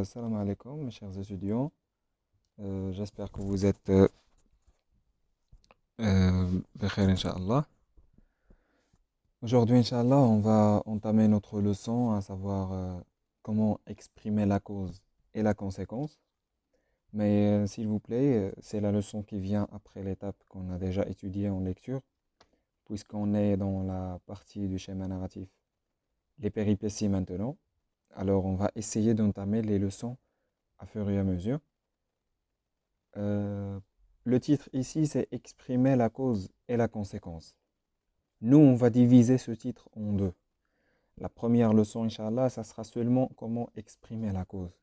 Salam alaikum, mes chers étudiants. J'espère que vous êtes بخير, Inch'Allah. Aujourd'hui, Inch'Allah, on va entamer notre leçon, à savoir comment exprimer la cause et la conséquence. Mais s'il vous plaît, c'est la leçon qui vient après l'étape qu'on a déjà étudiée en lecture, puisqu'on est dans la partie du schéma narratif, les péripéties maintenant. Alors, on va essayer d'entamer les leçons à fur et à mesure. Euh, le titre ici, c'est exprimer la cause et la conséquence. Nous, on va diviser ce titre en deux. La première leçon, Inch'Allah, ça sera seulement comment exprimer la cause.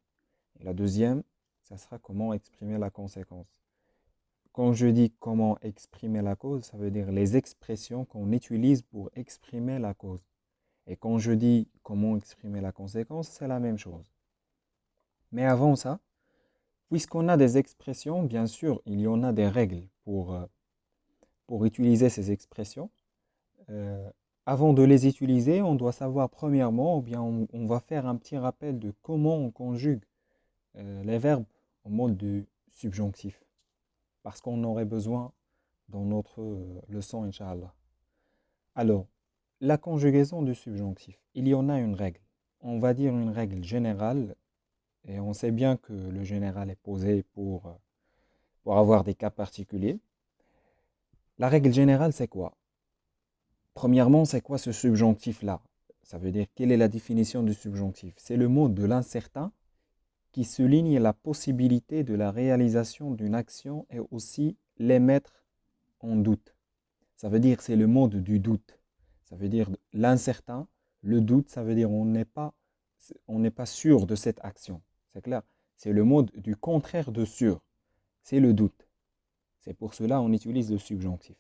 Et la deuxième, ça sera comment exprimer la conséquence. Quand je dis comment exprimer la cause, ça veut dire les expressions qu'on utilise pour exprimer la cause. Et quand je dis comment exprimer la conséquence, c'est la même chose. Mais avant ça, puisqu'on a des expressions, bien sûr, il y en a des règles pour utiliser ces expressions. Euh, Avant de les utiliser, on doit savoir premièrement, ou bien on va faire un petit rappel de comment on conjugue les verbes en mode de subjonctif. Parce qu'on aurait besoin dans notre leçon, Inch'Allah. Alors, la conjugaison du subjonctif, il y en a une règle. On va dire une règle générale, et on sait bien que le général est posé pour avoir des cas particuliers. La règle générale, c'est quoi? Premièrement, c'est quoi ce subjonctif-là? Ça veut dire, quelle est la définition du subjonctif? C'est le mot de l'incertain qui souligne la possibilité de la réalisation d'une action et aussi l'émettre en doute. Ça veut dire, c'est le mode du doute. Ça veut dire l'incertain, le doute, ça veut dire on n'est pas sûr de cette action. C'est clair? C'est le mode du contraire de sûr. C'est le doute. C'est pour cela qu'on utilise le subjonctif.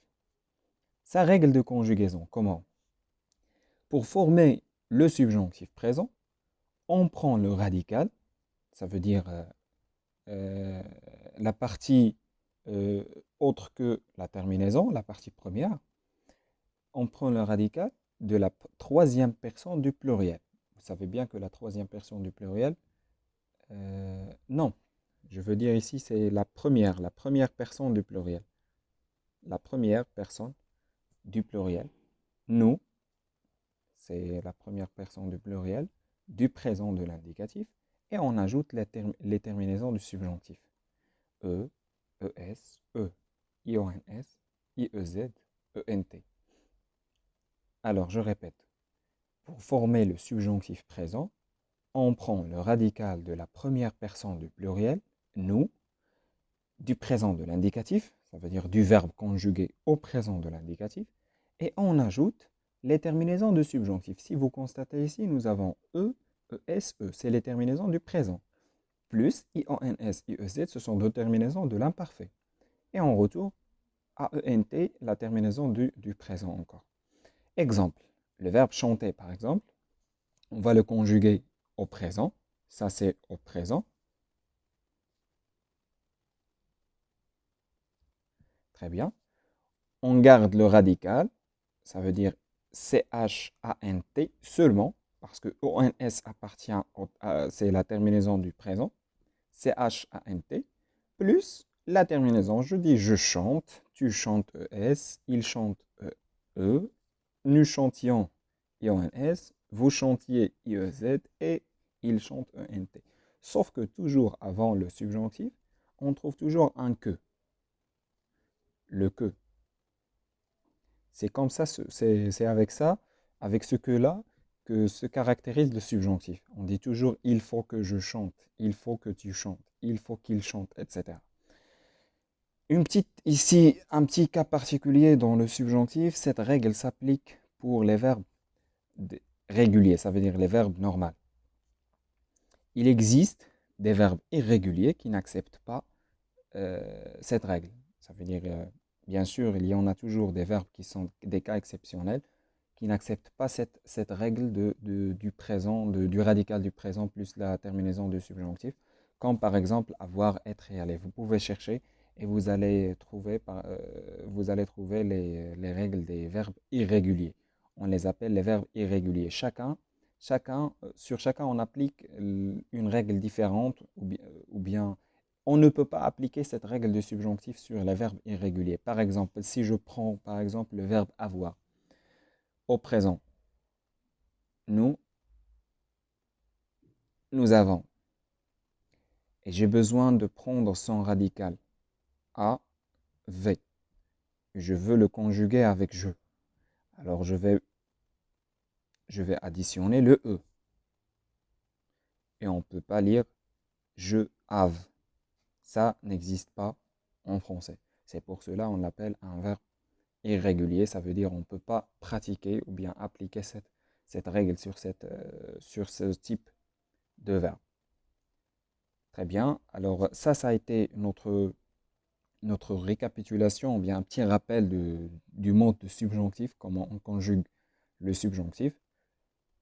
Sa règle de conjugaison, comment? Pour former le subjonctif présent, on prend le radical, ça veut dire euh, la partie euh, autre que la terminaison, la partie première. On prend le radical de la troisième personne du pluriel. Vous savez bien que la troisième personne du pluriel, non, je veux dire ici c'est la première personne du pluriel. La première personne du pluriel. Nous, c'est la première personne du pluriel, du présent de l'indicatif, et on ajoute les terminaisons du subjonctif. E, ES, E, IONS, IEZ, ENT. Alors, je répète, pour former le subjonctif présent, on prend le radical de la première personne du pluriel, nous, du présent de l'indicatif, ça veut dire du verbe conjugué au présent de l'indicatif, et on ajoute les terminaisons de subjonctif. Si vous constatez ici, nous avons E, ES, E, c'est les terminaisons du présent, plus IONS, IEZ, ce sont deux terminaisons de l'imparfait. Et en retour, AENT, la terminaison du présent encore. Exemple, le verbe chanter par exemple, on va le conjuguer au présent, ça c'est au présent. Très bien. On garde le radical, ça veut dire CHANT seulement, parce que ONS appartient, c'est la terminaison du présent, CHANT, plus la terminaison, je dis je chante, tu chantes ES, il chante E, nous chantions IONS, vous chantiez IEZ et il chante ENT. Sauf que toujours avant le subjonctif, on trouve toujours un que. Le que. C'est comme ça, c'est avec ça, avec ce que-là, que se caractérise le subjonctif. On dit toujours il faut que je chante, il faut que tu chantes, il faut qu'il chante, etc. Ici, un petit cas particulier dans le subjonctif, cette règle s'applique pour les verbes réguliers, ça veut dire les verbes normaux. Il existe des verbes irréguliers qui n'acceptent pas cette règle. Ça veut dire, bien sûr, il y en a toujours des verbes qui sont des cas exceptionnels qui n'acceptent pas cette règle du présent, du radical du présent plus la terminaison du subjonctif, comme par exemple avoir, être et aller. Vous pouvez chercher et vous allez trouver les règles des verbes irréguliers. On les appelle les verbes irréguliers. Chacun Sur chacun, on applique une règle différente ou bien on ne peut pas appliquer cette règle de subjonctif sur les verbes irréguliers. Par exemple, si je prends par exemple le verbe avoir au présent, nous, nous avons. Et j'ai besoin de prendre son radical, a, v. Je veux le conjuguer avec je. Alors je vais additionner le e. Et on ne peut pas lire je have. Ça n'existe pas en français. C'est pour cela on l'appelle un verbe irrégulier. Ça veut dire on ne peut pas pratiquer ou bien appliquer cette règle sur ce type de verbe. Très bien. Alors ça a été notre récapitulation, ou bien un petit rappel du mode de subjonctif, comment on conjugue le subjonctif.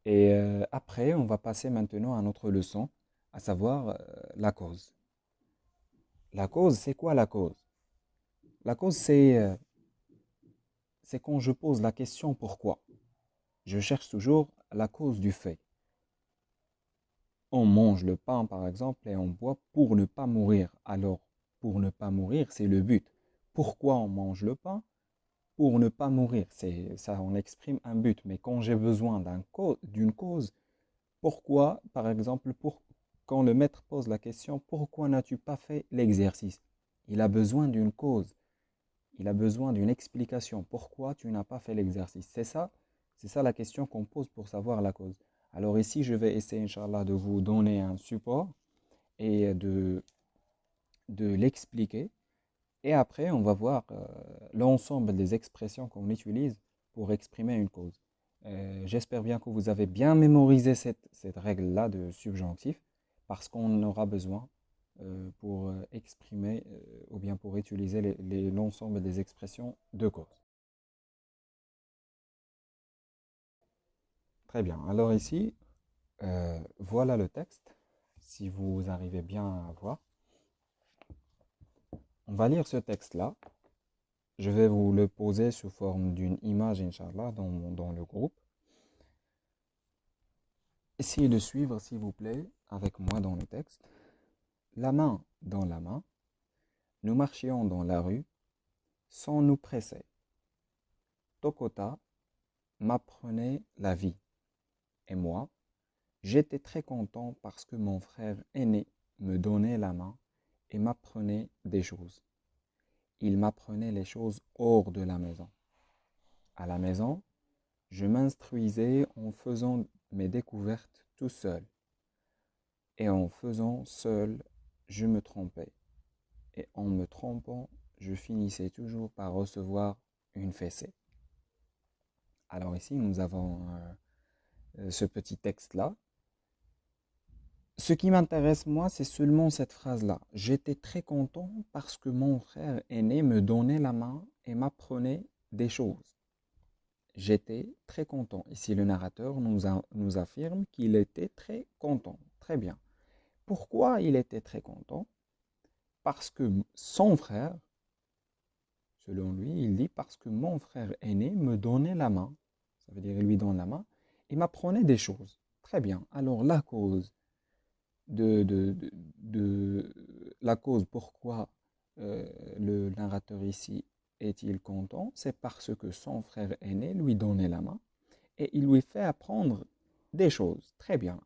Et après, on va passer maintenant à notre leçon, à savoir la cause. La cause, c'est quoi la cause? La cause, c'est quand je pose la question pourquoi. Je cherche toujours la cause du fait. On mange le pain, par exemple, et on boit pour ne pas mourir. Alors, pour ne pas mourir, c'est le but. Pourquoi on mange le pain? Pour ne pas mourir. C'est ça, on exprime un but. Mais quand j'ai besoin d'une cause, pourquoi, par exemple, quand le maître pose la question, pourquoi n'as-tu pas fait l'exercice? Il a besoin d'une cause. Il a besoin d'une explication. Pourquoi tu n'as pas fait l'exercice? C'est ça la question qu'on pose pour savoir la cause. Alors ici, je vais essayer, Inch'Allah, de vous donner un support et de l'expliquer. Et après, on va voir l'ensemble des expressions qu'on utilise pour exprimer une cause. J'espère bien que vous avez bien mémorisé cette règle-là de subjonctif parce qu'on aura besoin pour exprimer ou bien pour utiliser l'ensemble des expressions de cause. Très bien. Alors ici, voilà le texte. Si vous arrivez bien à voir, on va lire ce texte-là. Je vais vous le poser sous forme d'une image, Inch'Allah, dans le groupe. Essayez de suivre, s'il vous plaît, avec moi dans le texte. La main dans la main, nous marchions dans la rue sans nous presser. Tokota m'apprenait la vie. Et moi, j'étais très content parce que mon frère aîné me donnait la main et m'apprenait des choses. Il m'apprenait les choses hors de la maison. À la maison, je m'instruisais en faisant mes découvertes tout seul. Et en faisant seul, je me trompais. Et en me trompant, je finissais toujours par recevoir une fessée. Alors ici, nous avons ce petit texte-là. Ce qui m'intéresse, moi, c'est seulement cette phrase-là. J'étais très content parce que mon frère aîné me donnait la main et m'apprenait des choses. J'étais très content. Ici, le narrateur nous affirme qu'il était très content. Très bien. Pourquoi il était très content? Parce que son frère, selon lui, il dit parce que mon frère aîné me donnait la main. Ça veut dire il lui donne la main et m'apprenait des choses. Très bien. Alors la cause la cause pourquoi le narrateur ici est-il content, c'est parce que son frère aîné lui donnait la main et il lui fait apprendre des choses. Très bien.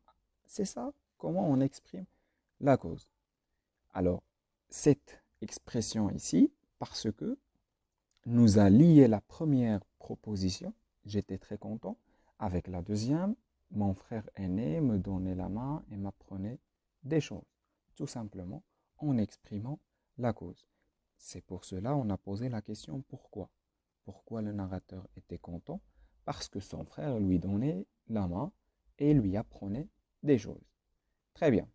C'est ça comment on exprime la cause. Alors, cette expression ici, parce que nous a lié la première proposition, j'étais très content, avec la deuxième, mon frère aîné me donnait la main et m'apprenait des choses, tout simplement en exprimant la cause. C'est pour cela qu'on a posé la question pourquoi. Pourquoi le narrateur était content? Parce que son frère lui donnait la main et lui apprenait des choses. Très bien.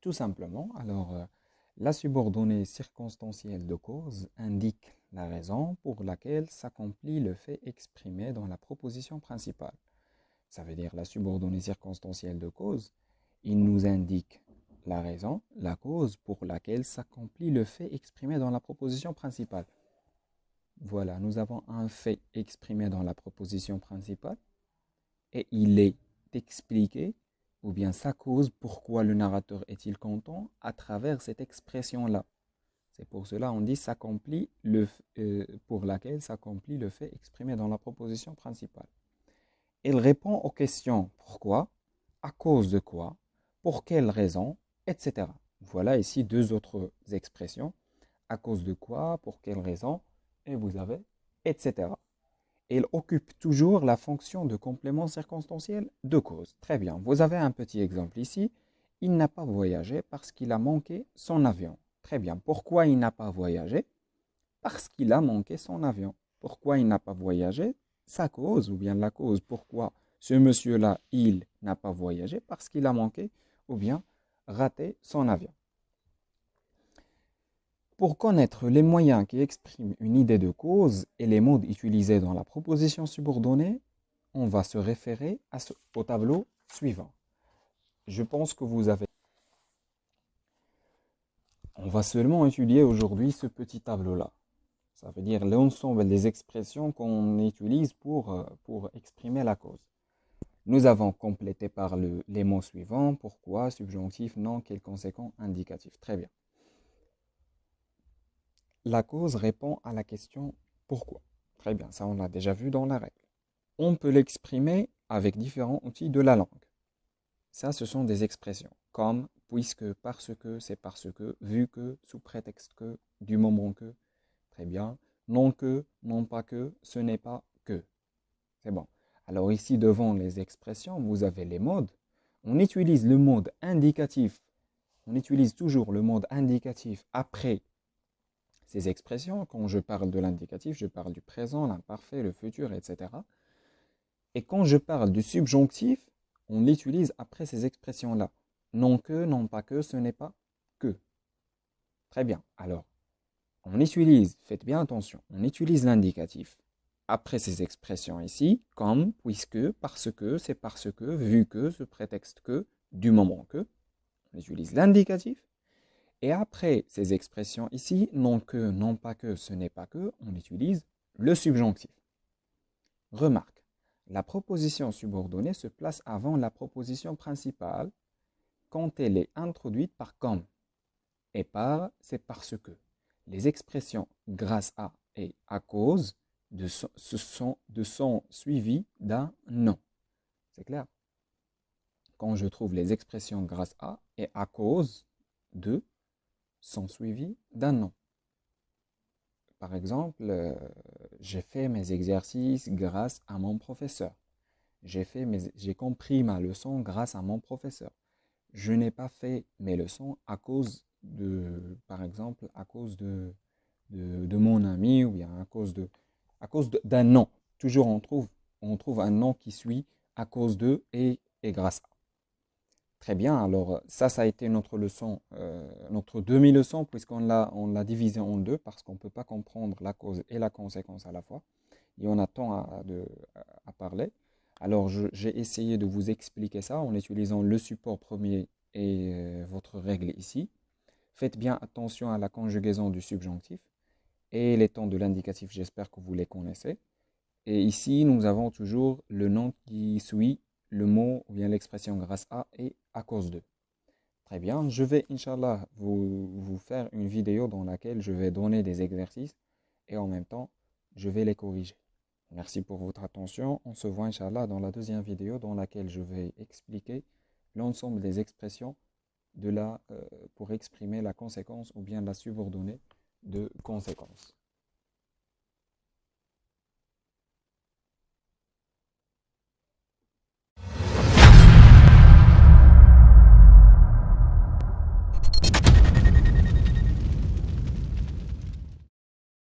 Tout simplement, alors la subordonnée circonstancielle de cause indique la raison pour laquelle s'accomplit le fait exprimé dans la proposition principale. Ça veut dire la subordonnée circonstancielle de cause, il nous indique la raison, la cause pour laquelle s'accomplit le fait exprimé dans la proposition principale. Voilà, nous avons un fait exprimé dans la proposition principale et il est expliqué, ou bien sa cause, pourquoi le narrateur est-il content, à travers cette expression-là. C'est pour cela qu'on dit s'accomplit pour laquelle s'accomplit le fait exprimé dans la proposition principale. Il répond aux questions pourquoi, à cause de quoi, pour quelle raison, etc. Voilà ici deux autres expressions. À cause de quoi, pour quelle raison, et vous avez etc. Il occupe toujours la fonction de complément circonstanciel de cause. Très bien. Vous avez un petit exemple ici. Il n'a pas voyagé parce qu'il a manqué son avion. Très bien. Pourquoi il n'a pas voyagé? Parce qu'il a manqué son avion. Pourquoi il n'a pas voyagé? Sa cause, ou bien la cause. Pourquoi ce monsieur-là, il n'a pas voyagé? Parce qu'il a manqué, ou bien raté son avion. Pour connaître les moyens qui expriment une idée de cause et les modes utilisés dans la proposition subordonnée, on va se référer au tableau suivant. Je pense que vous avez... On va seulement étudier aujourd'hui ce petit tableau-là. Ça veut dire l'ensemble des expressions qu'on utilise pour exprimer la cause. Nous avons complété par les mots suivants. Pourquoi, subjonctif, non, quel conséquent, indicatif. Très bien. La cause répond à la question pourquoi. Très bien, ça on l'a déjà vu dans la règle. On peut l'exprimer avec différents outils de la langue. Ça, ce sont des expressions comme puisque, parce que, c'est parce que, vu que, sous prétexte que, du moment que. Très bien. Non que, non pas que, ce n'est pas que. C'est bon. Alors ici, devant les expressions, vous avez les modes. On utilise le mode indicatif. On utilise toujours le mode indicatif après ces expressions. Quand je parle de l'indicatif, je parle du présent, l'imparfait, le futur, etc. Et quand je parle du subjonctif, on l'utilise après ces expressions-là. Non que, non pas que, ce n'est pas que. Très bien. Alors, on utilise, faites bien attention, on utilise l'indicatif après ces expressions ici, comme, puisque, parce que, c'est parce que, vu que, ce prétexte que, du moment que. On utilise l'indicatif. Et après ces expressions ici, non que, non pas que, ce n'est pas que, on utilise le subjonctif. Remarque, la proposition subordonnée se place avant la proposition principale quand elle est introduite par comme et par c'est parce que. Les expressions grâce à et à cause sont suivies d'un non. C'est clair? Quand je trouve les expressions grâce à et à cause de sont suivies d'un non. Par exemple, j'ai fait mes exercices grâce à mon professeur. J'ai compris ma leçon grâce à mon professeur. Je n'ai pas fait mes leçons à cause par exemple, à cause de mon ami ou bien à cause d'un nom. Toujours on trouve un nom qui suit à cause de et grâce à. Très bien, alors ça a été notre leçon, notre demi-leçon, on l'a divisé en deux parce qu'on ne peut pas comprendre la cause et la conséquence à la fois. Et on a tant à parler. Alors j'ai essayé de vous expliquer ça en utilisant le support premier et votre règle ici. Faites bien attention à la conjugaison du subjonctif et les temps de l'indicatif, j'espère que vous les connaissez. Et ici, nous avons toujours le nom qui suit le mot ou bien l'expression grâce à et à cause de. Très bien, je vais, Inch'Allah, vous faire une vidéo dans laquelle je vais donner des exercices et en même temps, je vais les corriger. Merci pour votre attention. On se voit, Inch'Allah, dans la deuxième vidéo dans laquelle je vais expliquer l'ensemble des expressions pour exprimer la conséquence ou bien la subordonnée de conséquence.